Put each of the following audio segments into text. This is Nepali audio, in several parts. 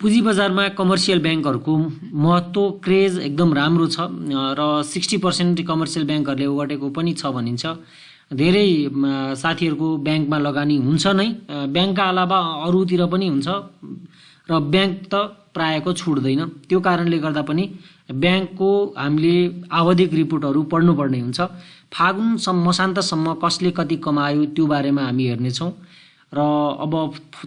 पुँजी बजारमा कमर्सियल ब्याङ्कहरूको महत्त्व क्रेज एकदम राम्रो छ र 60% कमर्सियल ब्याङ्कहरूले ओगटेको पनि छ भनिन्छ। धेरै साथीहरूको ब्याङ्कमा लगानी हुन्छ नै, ब्याङ्कका अलावा अरूतिर पनि हुन्छ र ब्याङ्क त प्रायको छुट्दैन। त्यो कारणले गर्दा पनि ब्याङ्कको हामीले आवधिक रिपोर्टहरू पढ्नुपर्ने हुन्छ। फागुनसम्म मसान्तसम्म कसले कति कमायो त्यो बारेमा हामी हेर्नेछौँ र अब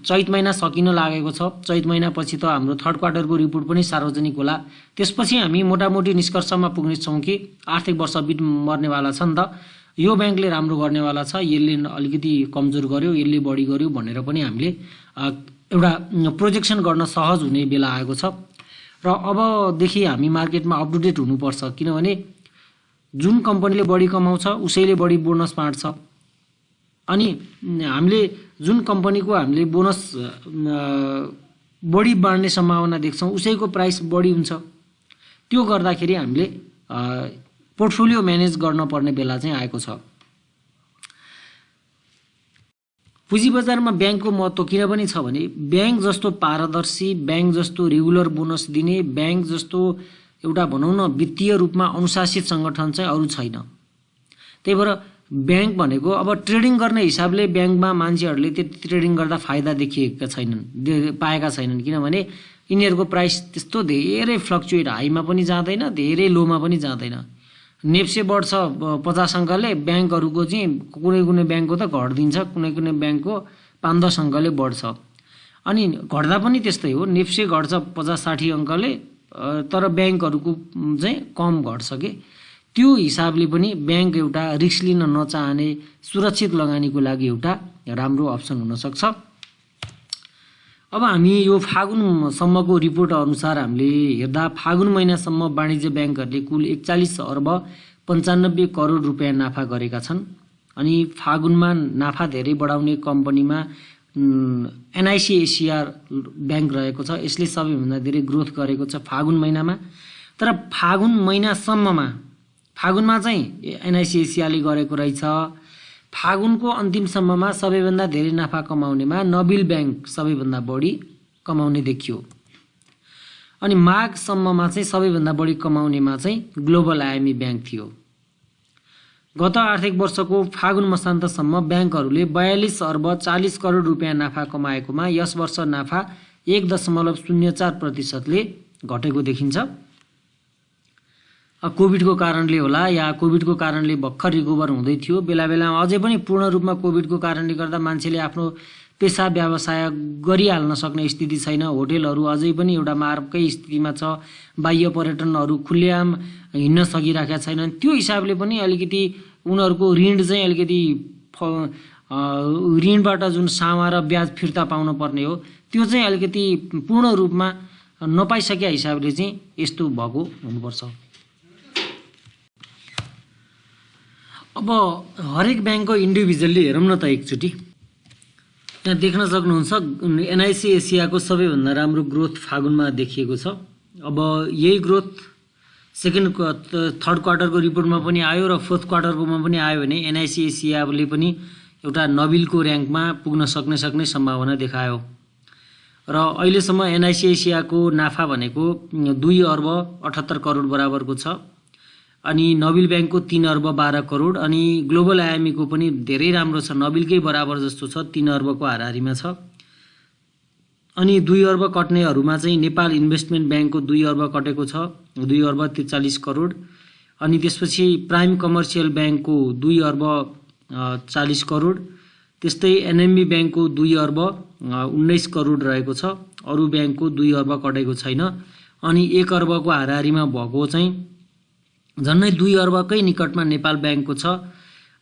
चैत महिना सकिन लागेको छ। चैत महिनापछि त हाम्रो थर्ड क्वार्टरको रिपोर्ट पनि सार्वजनिक होला। त्यसपछि हामी मोटामोटी निष्कर्षमा पुग्नेछौँ कि आर्थिक वर्ष बिट मर्नेवाला छ नि त, यो ब्याङ्कले राम्रो गर्नेवाला छ, यसले अलिकति कमजोर गर्यो, यसले बढी गर्यो भनेर पनि हामीले एउटा प्रोजेक्सन गर्न सहज हुने बेला आएको छ। र अबदेखि हामी मार्केटमा अप टु डेट हुनुपर्छ, किनभने जुन कम्पनीले बढी कमाउँछ उसैले बढी बोनस बाँड्छ। अनि हामीले जुन कम्पनीको हामीले बोनस बढी बाँड्ने सम्भावना देख्छौँ उसैको प्राइस बढी हुन्छ। त्यो गर्दाखेरि हामीले पोर्टफोलियो म्यानेज गर्न पर्ने बेला चाहिँ आएको छ। पुँजी बजारमा ब्याङ्कको महत्त्व किन पनि छ भने ब्याङ्क जस्तो पारदर्शी, ब्याङ्क जस्तो रेगुलर बोनस दिने, ब्याङ्क जस्तो एउटा भनौँ न वित्तीय रूपमा अनुशासित सङ्गठन चाहिँ अरू छैन। त्यही भएर ब्याङ्क भनेको अब ट्रेडिङ गर्ने हिसाबले ब्याङ्कमा मान्छेहरूले त्यति ट्रेडिङ गर्दा फाइदा पाएका छैनन्, किनभने यिनीहरूको प्राइस त्यस्तो धेरै फ्लक्चुएट, हाईमा पनि जाँदैन, धेरै लोमा पनि जाँदैन। नेप्से बढ्छ 50 अङ्कले, ब्याङ्कहरूको चाहिँ कुनै कुनै ब्याङ्कको त घट्दिन्छ, कुनै कुनै ब्याङ्कको 5-10 अङ्कले बढ्छ। अनि घट्दा पनि त्यस्तै हो, नेप्से घट्छ 50-60 अङ्कले, तर ब्याङ्कहरूको चाहिँ कम घट्छ कि। त्यो हिसाबले पनि ब्याङ्क एउटा रिस्क लिन नचाहने सुरक्षित लगानीको लागि एउटा राम्रो अप्सन हुनसक्छ। अब हामी यो फागुनसम्मको रिपोर्ट अनुसार हामीले हेर्दा फागुन महिनासम्म वाणिज्य ब्याङ्कहरूले कुल 41 अर्ब 95 करोड रुपियाँ नाफा गरेका छन्। अनि फागुनमा नाफा धेरै बढाउने कम्पनीमा एनआइसी एसिया ब्याङ्क रहेको छ। यसले सबैभन्दा धेरै ग्रोथ गरेको छ फागुन महिनामा। तर फागुन महिनासम्ममा, फागुनमा चाहिँ एनआइसी एसियाले गरेको रहेछ। फागुनको अन्तिमसम्ममा सबैभन्दा धेरै नाफा कमाउनेमा नबिल ब्याङ्क सबैभन्दा बढी कमाउने देखियो। अनि माघसम्ममा चाहिँ सबैभन्दा बढी कमाउनेमा चाहिँ ग्लोबल आइएमई ब्याङ्क थियो। गत आर्थिक वर्षको फागुन मसान्तसम्म ब्याङ्कहरूले 42 अर्ब 40 करोड रुपियाँ नाफा कमाएकोमा यस वर्ष नाफा 1.04%ले घटेको देखिन्छ। कोभिडको कारणले होला या कोभिडको कारणले भर्खर रिकभर हुँदै थियो, बेला बेलामा अझै पनि पूर्ण रूपमा कोभिडको कारणले गर्दा मान्छेले आफ्नो पेसा व्यवसाय गरिहाल्न सक्ने स्थिति छैन। होटेलहरू अझै पनि एउटा मार्गकै स्थितिमा छ, बाह्य पर्यटनहरू खुल्लेआम हिँड्न सकिरहेका छैनन्। त्यो हिसाबले पनि अलिकति उनीहरूको ऋण चाहिँ अलिकति ऋणबाट जुन सामा र ब्याज फिर्ता पाउन पर्ने हो त्यो चाहिँ अलिकति पूर्ण रूपमा नपाइसकेका हिसाबले चाहिँ यस्तो भएको हुनुपर्छ। अब हरेक ब्याङ्कको इन्डिभिजुअल्ली हेरौँ न त एकचोटि। त्यहाँ देख्न सक्नुहुन्छ एनआइसी एसियाको सबैभन्दा राम्रो ग्रोथ फागुनमा देखिएको छ। अब यही ग्रोथ थर्ड क्वार्टरको रिपोर्टमा पनि आयो र फोर्थ क्वार्टरकोमा पनि आयो भने एनआइसी एसियाले पनि एउटा नबिलको र्याङ्कमा पुग्न सक्ने सम्भावना देखायो। र अहिलेसम्म एनआइसी एसियाको नाफा भनेको 2 अर्ब 78 करोड बराबरको छ। अनि नबिल ब्याङ्कको 3 अर्ब 12 करोड, अनि ग्लोबल आइएमईको पनि धेरै राम्रो छ, नबिलकै बराबर जस्तो छ, 3 अर्बको हाराहारीमा छ। अनि 2 अर्ब कट्नेहरूमा चाहिँ नेपाल इन्भेस्टमेन्ट ब्याङ्कको 2 अर्ब कटेको छ, 2 अर्ब 43 करोड। अनि त्यसपछि प्राइम कमर्सियल ब्याङ्कको 2 अर्ब 40 करोड, त्यस्तै एनएमबी ब्याङ्कको 2 अर्ब 19 करोड रहेको छ। अरू ब्याङ्कको 2 अर्ब कटेको छैन। अनि 1 अर्बको हाराहारीमा भएको चाहिँ झन्डै 2 अर्बकै निकटमा नेपाल ब्याङ्कको छ।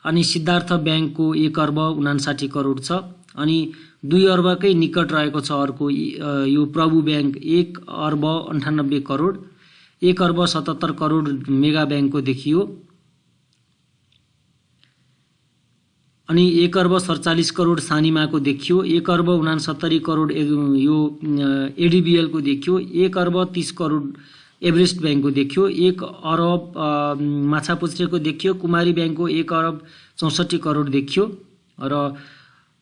अनि सिद्धार्थ ब्याङ्कको 1 अर्ब 59 करोड छ। अनि 2 अर्बकै निकट रहेको छ अर्को यो प्रभु ब्याङ्क 1 अर्ब 98 करोड, 1 अर्ब 77 करोड मेगा ब्याङ्कको देखियो। अनि 1 अर्ब 47 करोड सानिमाको देखियो, 1 अर्ब 69 करोड यो एडिबिएलको देखियो, 1 अर्ब 30 करोड एभरेस्ट ब्याङ्कको देखियो, 1 अरब माछापुच्छ्रेको देखियो, कुमारी ब्याङ्कको 1 अर्ब 64 करोड देखियो। र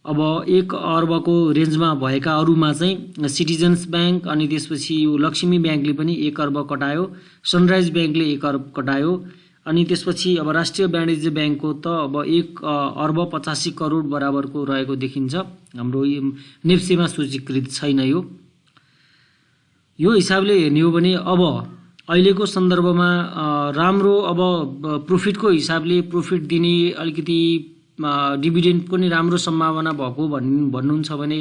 अब 1 अर्बको रेन्जमा भएका अरूमा चाहिँ सिटिजन्स ब्याङ्क अनि त्यसपछि यो लक्ष्मी ब्याङ्कले पनि 1 अर्ब कटायो, सनराइज ब्याङ्कले 1 अर्ब कटायो अनि त्यसपछि अब राष्ट्रिय वाणिज्य ब्याङ्कको त अब 1 अर्ब 85 करोड बराबरको रहेको देखिन्छ। हाम्रो नेप्सेमा सूचीकृत छैन यो हिसाबले हेर्ने हो भने अब अहिलेको सन्दर्भमा राम्रो अब प्रोफिटको हिसाबले प्रोफिट दिने अलिकति डिभिडेन्ड पनि राम्रो सम्भावना भएको भन्नुहुन्छ भने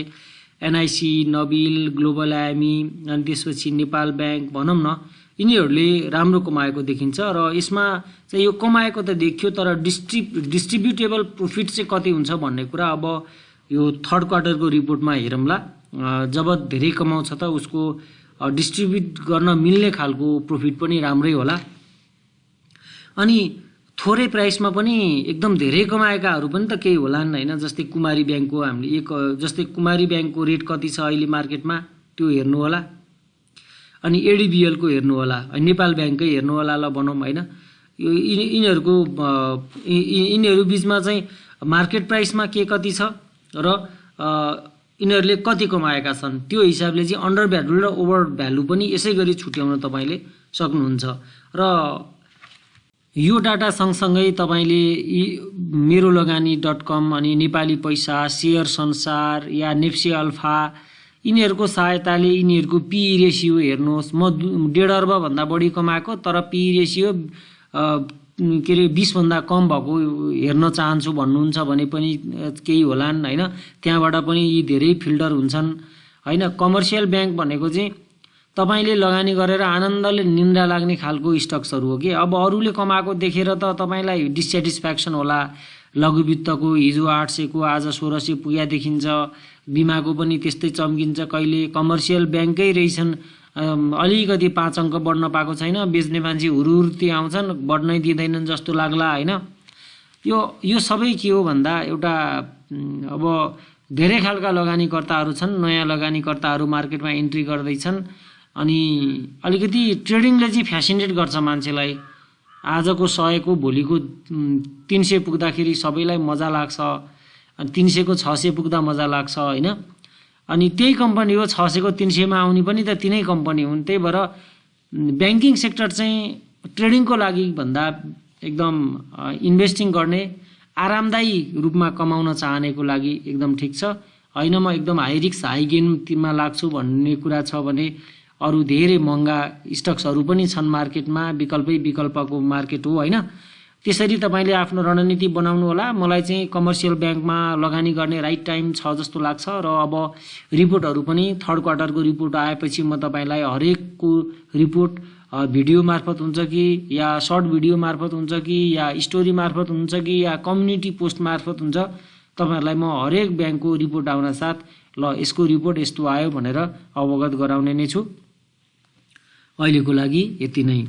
एनआइसी, नबिल, ग्लोबल आइएमई अनि त्यसपछि नेपाल ब्याङ्क भनौँ न यिनीहरूले राम्रो कमाएको देखिन्छ र यसमा चाहिँ यो कमाएको त देखियो तर डिस्ट्रिब्युटेबल प्रोफिट चाहिँ कति हुन्छ भन्ने कुरा अब यो थर्ड क्वार्टरको रिपोर्टमा हेरौँला। जब धेरै कमाउँछ त उसको डिस्ट्रिब्युट गर्न मिल्ने खालको प्रोफिट पनि राम्रै होला अनि थोरै प्राइसमा पनि एकदम धेरै कमाएकाहरू पनि त केही होलान् हैन। जस्तै कुमारी ब्याङ्कको हामीले जस्तै कुमारी ब्याङ्कको रेट कति छ अहिले मार्केटमा त्यो हेर्नु होला अनि एडिबिएल को हेर्नु होला, नेपाल ब्याङ्ककै हेर्नु होला ल भनौँ हैन। यो यिनीहरू बीचमा चाहिँ मार्केट प्राइसमा के कति छ र यिनीहरूले कति कमाएका छन् त्यो हिसाबले चाहिँ अन्डर भ्यालु र ओभर भ्यालु पनि यसै गरी छुट्याउन तपाईले सक्नुहुन्छ र यो डाटा सँगसँगै तपाईले मेरो लगानी.com अनि नेपाली पैसा, शेयर संसार या नेप्से अल्फा यिनीहरूको सहायताले यिनीहरूको पी रेशियो हेर्नुहोस्। म 1.5 अर्ब भन्दा बढी कमाएको तर पी रेशियो के रे 20 भन्दा कम भएको हेर्न चाहन्छु भन्नुहुन्छ भने पनि केही होलान् हैन। त्यहाँबाट पनि यी धेरै फिल्टर हुन्छन् हैन। कमर्सियल ब्याङ्क भनेको चाहिँ तपाईले लगानी गरेर आनन्दले निन्द्रा लाग्ने खालको स्टक्सहरु हो के। अब अरूले कमाएको देखेर त तपाईलाई डिसस्याटिस्फ्याक्सन होला। लघु वित्तको हिजो 800 को आज 1600 पुग्या देखिन्छ, बीमाको पनि त्यस्तै चम्किन्छ कहिले। कमर्सियल ब्याङ्कै रहेछन्, अलिकति 5 अङ्क बढ्न पाएको छैन, बेच्ने मान्छे हुरुहुर्ती आउँछन्, बढ्नै दिँदैनन् जस्तो लाग्ला हैन। यो सबै के हो भन्दा एउटा अब धेरै खालका लगानीकर्ताहरू छन्, नयाँ लगानीकर्ताहरू मार्केटमा इन्ट्री गर्दैछन् अनि अलिकति ट्रेडिङले चाहिँ फ्यासिनेट गर्छ मान्छेलाई। आजको 100 को भोलिको 300 पुग्दाखेरि सबैलाई मजा लाग्छ अनि 300 को 600 पुग्दा मजा लाग्छ हैन। अनि त्यही कम्पनी हो 600 को 300 मा आउने पनि त तिनै कम्पनी हुन्। त्यही भएर ब्याङ्किङ सेक्टर चाहिँ ट्रेडिङको लागि भन्दा एकदम इन्भेस्टिङ गर्ने आरामदायी रूपमा कमाउन चाहनेको लागि एकदम ठीक छ हैन। म एकदम हाई रिस्क हाई गेनमा लाग्छु भन्ने कुरा छ भने अरु धेरै महँगा स्टक्सहरु पनि छन् मार्केटमा। विकल्पको मार्केट हो हैन। त्यसरी तपाईले आफ्नो रणनीति बनाउनु होला। मलाई चाहिँ कमर्सियल ब्याङ्कमा लगानी गर्ने राइट टाइम छ जस्तो लाग्छ र अब रिपोर्टहरु पनि थर्ड क्वार्टरको रिपोर्ट आएपछि म तपाईलाई हरेकको रिपोर्ट भिडियो मार्फत हुन्छ कि या सर्ट भिडियो मार्फत हुन्छ कि या स्टोरी मार्फत हुन्छ कि या कम्युनिटी पोस्ट मार्फत हुन्छ, तपाईहरुलाई म हरेक ब्याङ्कको रिपोर्ट आउन साथ ल यसको रिपोर्ट यस्तो आयो भनेर अवगत गराउने नै छु। अहिलेको लागि यति नै।